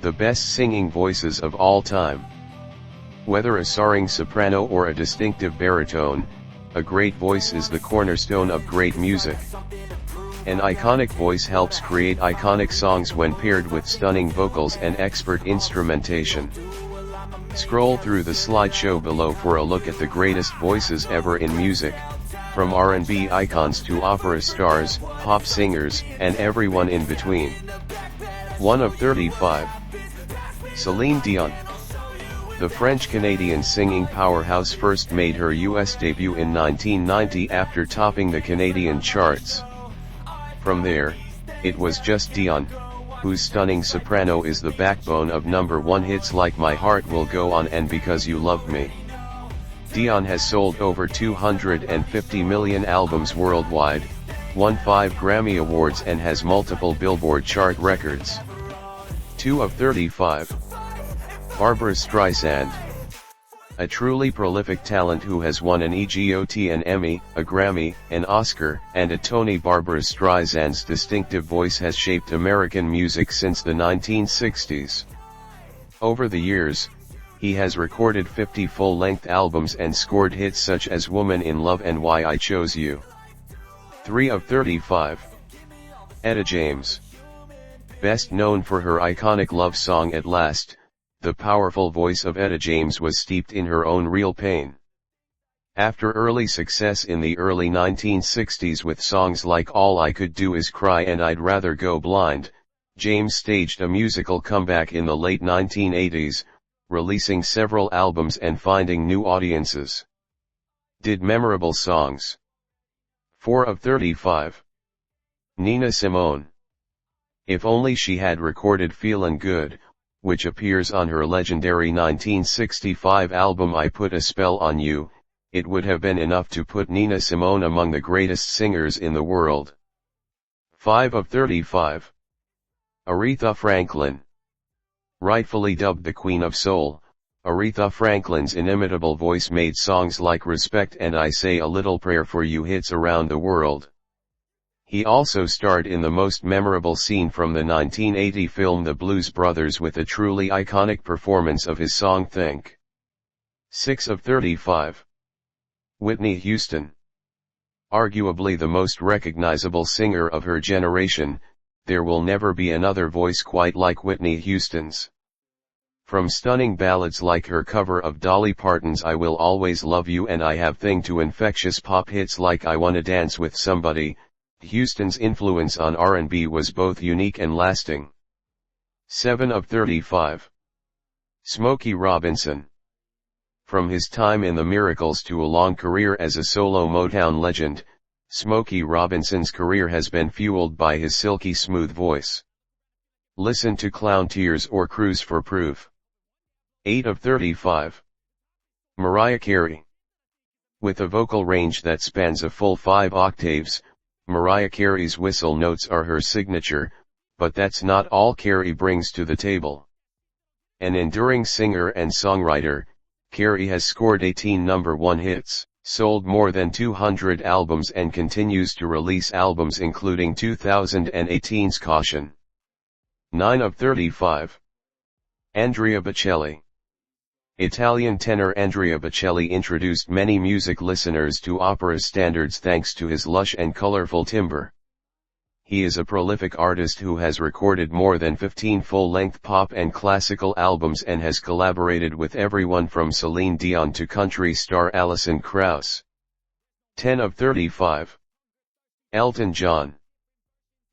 The best singing voices of all time. Whether a soaring soprano or a distinctive baritone, a great voice is the cornerstone of great music. An iconic voice helps create iconic songs when paired with stunning vocals and expert instrumentation. Scroll through the slideshow below for a look at the greatest voices ever in music, from R&B icons to opera stars, pop singers, and everyone in between. 1 of 35. Celine Dion. The French-Canadian singing powerhouse first made her US debut in 1990 after topping the Canadian charts. From there, it was just Dion, whose stunning soprano is the backbone of #1 hits like My Heart Will Go On and Because You Love Me. Dion has sold over 250 million albums worldwide, won 5 Grammy Awards and has multiple Billboard chart records. 2 of 35. Barbra Streisand. A truly prolific talent who has won an EGOT, an Emmy, a Grammy, an Oscar, and a Tony. Barbra Streisand's distinctive voice has shaped American music since the 1960s. Over the years, he has recorded 50 full-length albums and scored hits such as Woman in Love and Why I Chose You. 3 of 35. Etta James. Best known for her iconic love song At Last, the powerful voice of Etta James was steeped in her own real pain. After early success in the early 1960s with songs like All I Could Do Is Cry and I'd Rather Go Blind, James staged a musical comeback in the late 1980s, releasing several albums and finding new audiences. Did memorable songs. 4 of 35. Nina Simone. If only she had recorded Feelin' Good, which appears on her legendary 1965 album I Put a Spell on You, it would have been enough to put Nina Simone among the greatest singers in the world. 5 of 35. Aretha Franklin. Rightfully dubbed the Queen of Soul, Aretha Franklin's inimitable voice made songs like Respect and I Say a Little Prayer for You hits around the world. He also starred in the most memorable scene from the 1980 film The Blues Brothers with a truly iconic performance of his song Think. 6 of 35. Whitney Houston. Arguably the most recognizable singer of her generation, there will never be another voice quite like Whitney Houston's. From stunning ballads like her cover of Dolly Parton's I Will Always Love You and I Have Thing to infectious pop hits like I Wanna Dance with Somebody, Houston's influence on R&B was both unique and lasting. 7 of 35. Smokey Robinson. From his time in the Miracles to a long career as a solo Motown legend, Smokey Robinson's career has been fueled by his silky smooth voice. Listen to Clown Tears or Cruise for proof. 8 of 35. Mariah Carey. With a vocal range that spans a full 5 octaves, Mariah Carey's whistle notes are her signature, but that's not all Carey brings to the table. An enduring singer and songwriter, Carey has scored 18 #1 hits, sold more than 200 albums and continues to release albums including 2018's Caution. 9 of 35. Andrea Bocelli. Italian tenor Andrea Bocelli introduced many music listeners to opera standards thanks to his lush and colorful timbre. He is a prolific artist who has recorded more than 15 full-length pop and classical albums and has collaborated with everyone from Celine Dion to country star Alison Krauss. 10 of 35. Elton John.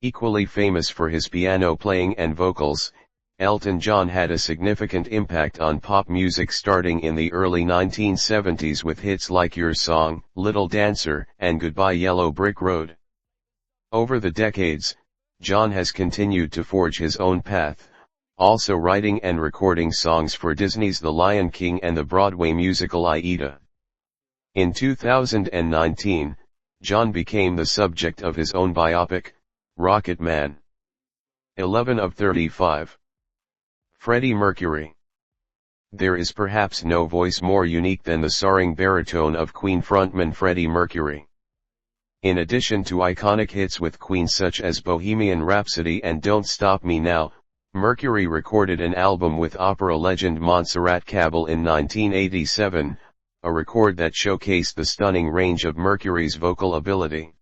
Equally famous for his piano playing and vocals, Elton John had a significant impact on pop music starting in the early 1970s with hits like Your Song, Little Dancer, and Goodbye Yellow Brick Road. Over the decades, John has continued to forge his own path, also writing and recording songs for Disney's The Lion King and the Broadway musical Aida. In 2019, John became the subject of his own biopic, Rocket Man. 11 of 35. Freddie Mercury. There is perhaps no voice more unique than the soaring baritone of Queen frontman Freddie Mercury. In addition to iconic hits with Queen such as Bohemian Rhapsody and Don't Stop Me Now, Mercury recorded an album with opera legend Montserrat Cabell in 1987, a record that showcased the stunning range of Mercury's vocal ability.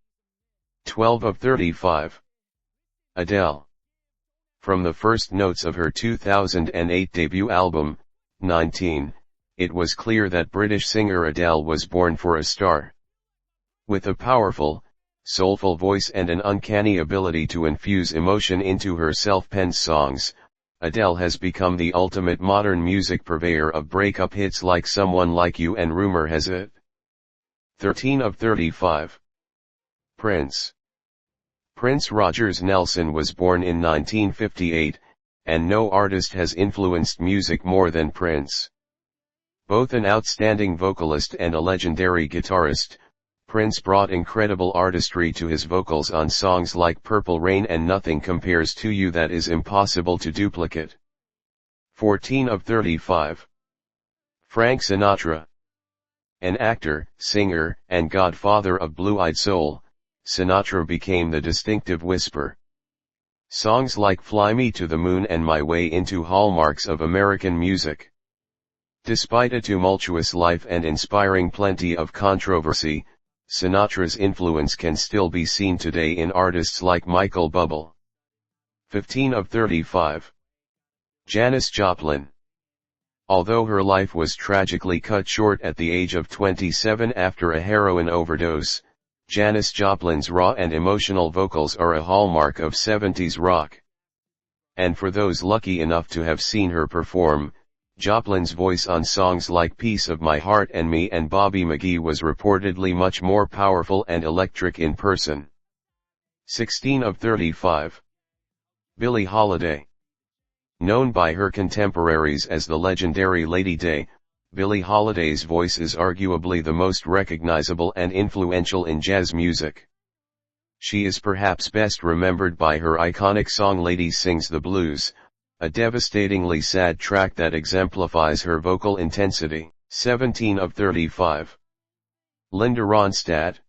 12 of 35. Adele. From the first notes of her 2008 debut album, 19, it was clear that British singer Adele was born for a star. With a powerful, soulful voice and an uncanny ability to infuse emotion into her self-penned songs, Adele has become the ultimate modern music purveyor of breakup hits like Someone Like You and Rumor Has It. 13 of 35. Prince. Prince Rogers Nelson was born in 1958, and no artist has influenced music more than Prince. Both an outstanding vocalist and a legendary guitarist, Prince brought incredible artistry to his vocals on songs like Purple Rain and Nothing Compares to You that is impossible to duplicate. 14 of 35. Frank Sinatra. An actor, singer, and godfather of blue-eyed soul, Sinatra became the distinctive whisper. Songs like Fly Me to the Moon and My Way Into hallmarks of American music. Despite a tumultuous life and inspiring plenty of controversy, Sinatra's influence can still be seen today in artists like Michael Bublé. 15 of 35. Janis Joplin. Although her life was tragically cut short at the age of 27 after a heroin overdose, Janis Joplin's raw and emotional vocals are a hallmark of 70s rock. And for those lucky enough to have seen her perform, Joplin's voice on songs like Piece of My Heart and Me and Bobby McGee was reportedly much more powerful and electric in person. 16 of 35. Billie Holiday. Known by her contemporaries as the legendary Lady Day, Billie Holiday's voice is arguably the most recognizable and influential in jazz music. She is perhaps best remembered by her iconic song Lady Sings the Blues, a devastatingly sad track that exemplifies her vocal intensity. 17 of 35. Linda Ronstadt.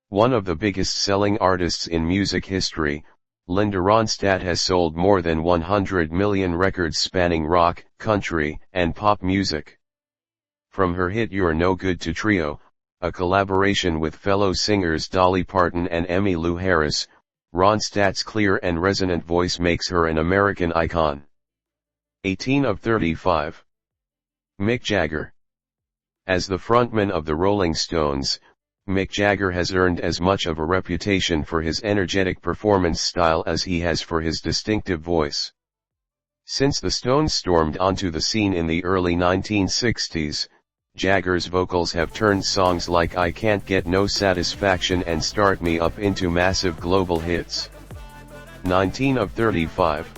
One of the biggest selling artists in music history, Linda Ronstadt has sold more than 100 million records spanning rock, country, and pop music. From her hit You're No Good to Trio, a collaboration with fellow singers Dolly Parton and Emmylou Harris, Ronstadt's clear and resonant voice makes her an American icon. 18 of 35. Mick Jagger. As the frontman of the Rolling Stones, Mick Jagger has earned as much of a reputation for his energetic performance style as he has for his distinctive voice. Since the Stones stormed onto the scene in the early 1960s, Jagger's vocals have turned songs like I Can't Get No Satisfaction and Start Me Up into massive global hits. 19 of 35.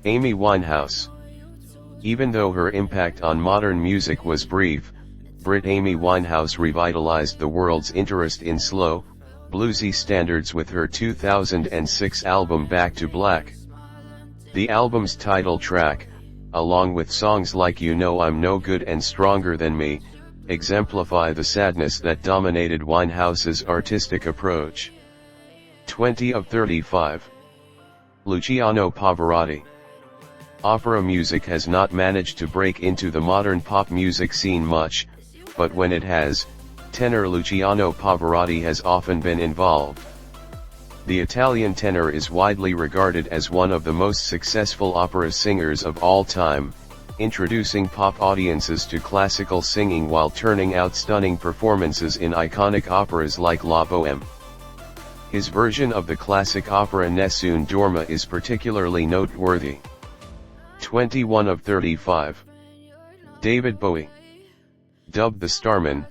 Amy Winehouse. Even though her impact on modern music was brief, Brit Amy Winehouse revitalized the world's interest in slow, bluesy standards with her 2006 album Back to Black. The album's title track, along with songs like You Know I'm No Good and Stronger Than Me, exemplify the sadness that dominated Winehouse's artistic approach. 20 of 35. Luciano Pavarotti. Opera music has not managed to break into the modern pop music scene much, but when it has, tenor Luciano Pavarotti has often been involved. The Italian tenor is widely regarded as one of the most successful opera singers of all time, introducing pop audiences to classical singing while turning out stunning performances in iconic operas like La Bohème. His version of the classic opera Nessun Dorma is particularly noteworthy. 21 of 35. David Bowie. Dubbed the Starman,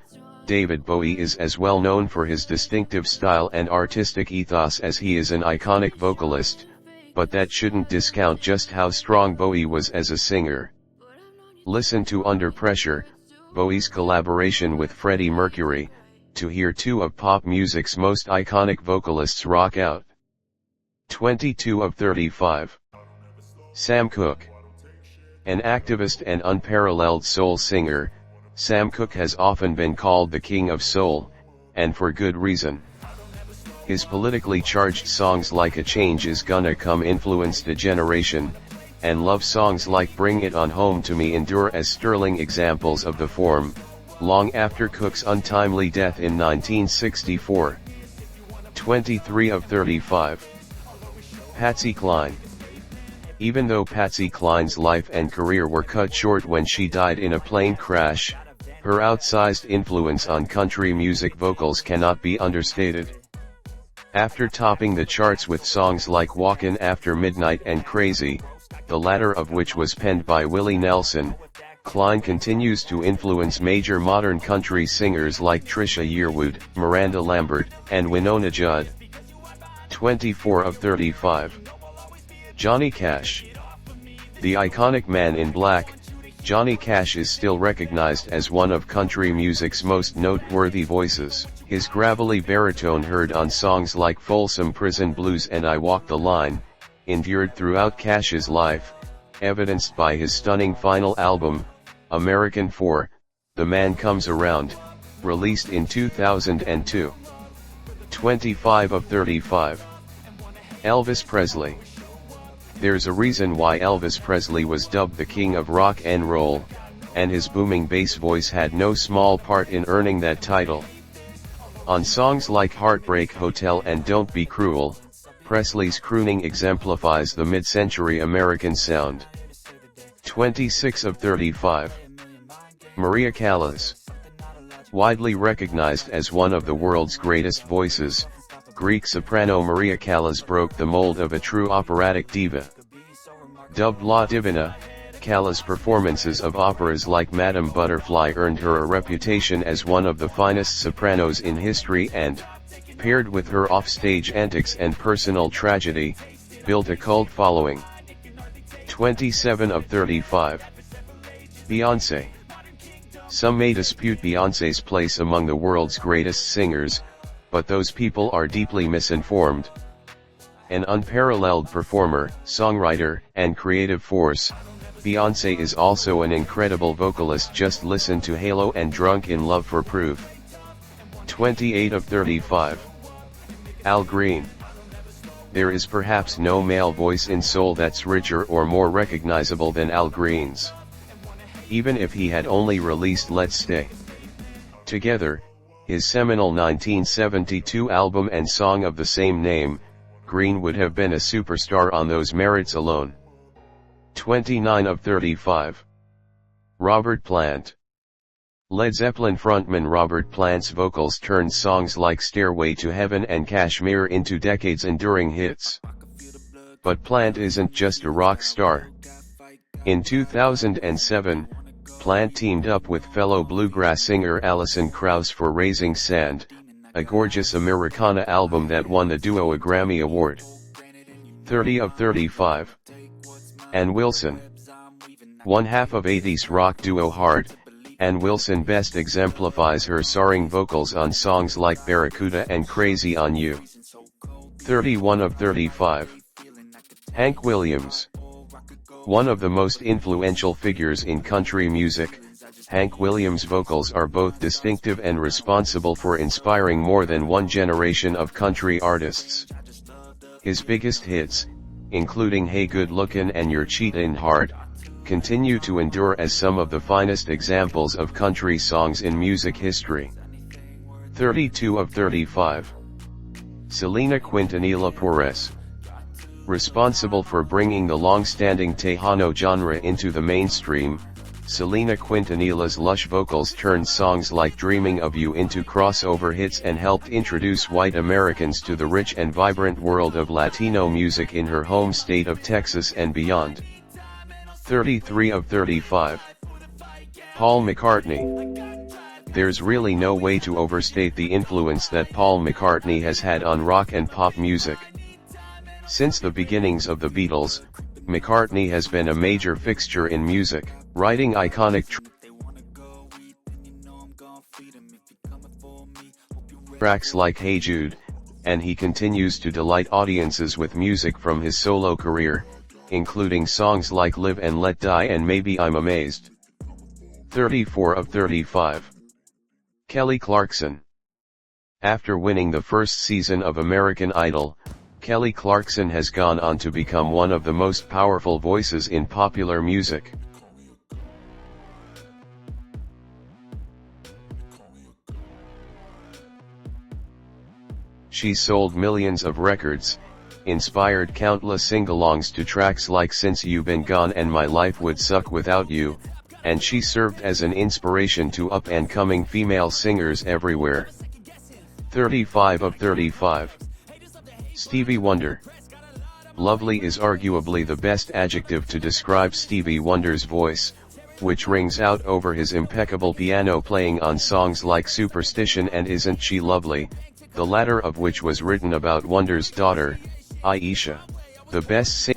David Bowie is as well known for his distinctive style and artistic ethos as he is an iconic vocalist, but that shouldn't discount just how strong Bowie was as a singer. Listen to Under Pressure, Bowie's collaboration with Freddie Mercury, to hear two of pop music's most iconic vocalists rock out. 22 of 35. Sam Cooke. An activist and unparalleled soul singer, Sam Cooke has often been called the king of soul, and for good reason. His politically charged songs like A Change Is Gonna Come influenced a generation, and love songs like Bring It On Home to Me endure as sterling examples of the form, long after Cooke's untimely death in 1964. 23 of 35. Patsy Cline. Even though Patsy Cline's life and career were cut short when she died in a plane crash, her outsized influence on country music vocals cannot be understated. After topping the charts with songs like Walkin' After Midnight and Crazy, the latter of which was penned by Willie Nelson, Cline continues to influence major modern country singers like Trisha Yearwood, Miranda Lambert, and Winona Judd. 24 of 35. Johnny Cash. The iconic Man in Black, Johnny Cash is still recognized as one of country music's most noteworthy voices. His gravelly baritone heard on songs like Folsom Prison Blues and I Walk the Line, endured throughout Cash's life, evidenced by his stunning final album, American 4, The Man Comes Around, released in 2002. 25 of 35. Elvis Presley. There's a reason why Elvis Presley was dubbed the king of rock and roll, and his booming bass voice had no small part in earning that title. On songs like Heartbreak Hotel and Don't Be Cruel, Presley's crooning exemplifies the mid-century American sound. 26 of 35. Maria Callas. Widely recognized as one of the world's greatest voices, Greek soprano Maria Callas broke the mold of a true operatic diva. Dubbed La Divina, Callas' performances of operas like Madame Butterfly earned her a reputation as one of the finest sopranos in history and, paired with her offstage antics and personal tragedy, built a cult following. 27 of 35. Beyoncé. Some may dispute Beyoncé's place among the world's greatest singers, but those people are deeply misinformed. An unparalleled performer, songwriter, and creative force, Beyoncé is also an incredible vocalist. Just listen to Halo and Drunk in Love for proof. 28 of 35. Al Green. There is perhaps no male voice in soul that's richer or more recognizable than Al Green's. Even if he had only released Let's Stay Together, his seminal 1972 album and song of the same name, Green would have been a superstar on those merits alone. 29 of 35. Robert Plant. Led Zeppelin frontman Robert Plant's vocals turned songs like Stairway to Heaven and Kashmir into decades-enduring hits. But Plant isn't just a rock star. In 2007, Plant teamed up with fellow bluegrass singer Alison Krauss for Raising Sand, a gorgeous Americana album that won the duo a Grammy Award. 30 of 35. Ann Wilson. One half of 80s rock duo Heart, Ann Wilson best exemplifies her soaring vocals on songs like Barracuda and Crazy on You. 31 of 35. Hank Williams. One of the most influential figures in country music, Hank Williams' vocals are both distinctive and responsible for inspiring more than one generation of country artists. His biggest hits, including Hey Good Lookin' and Your Cheatin' Heart, continue to endure as some of the finest examples of country songs in music history. 32 of 35. Selena Quintanilla Perez. Responsible for bringing the long-standing Tejano genre into the mainstream, Selena Quintanilla's lush vocals turned songs like Dreaming of You into crossover hits and helped introduce white Americans to the rich and vibrant world of Latino music in her home state of Texas and beyond. 33 of 35. Paul McCartney. There's really no way to overstate the influence that Paul McCartney has had on rock and pop music. Since the beginnings of the Beatles, McCartney has been a major fixture in music, writing iconic tracks like Hey Jude, and he continues to delight audiences with music from his solo career, including songs like Live and Let Die and Maybe I'm Amazed. 34 of 35. Kelly Clarkson. After winning the first season of American Idol, Kelly Clarkson has gone on to become one of the most powerful voices in popular music. She sold millions of records, inspired countless sing-alongs to tracks like Since You've Been Gone and My Life Would Suck Without You, and she served as an inspiration to up-and-coming female singers everywhere. 35 of 35. Stevie Wonder. Lovely is arguably the best adjective to describe Stevie Wonder's voice, which rings out over his impeccable piano playing on songs like Superstition and Isn't She Lovely, the latter of which was written about Wonder's daughter, Aisha. The best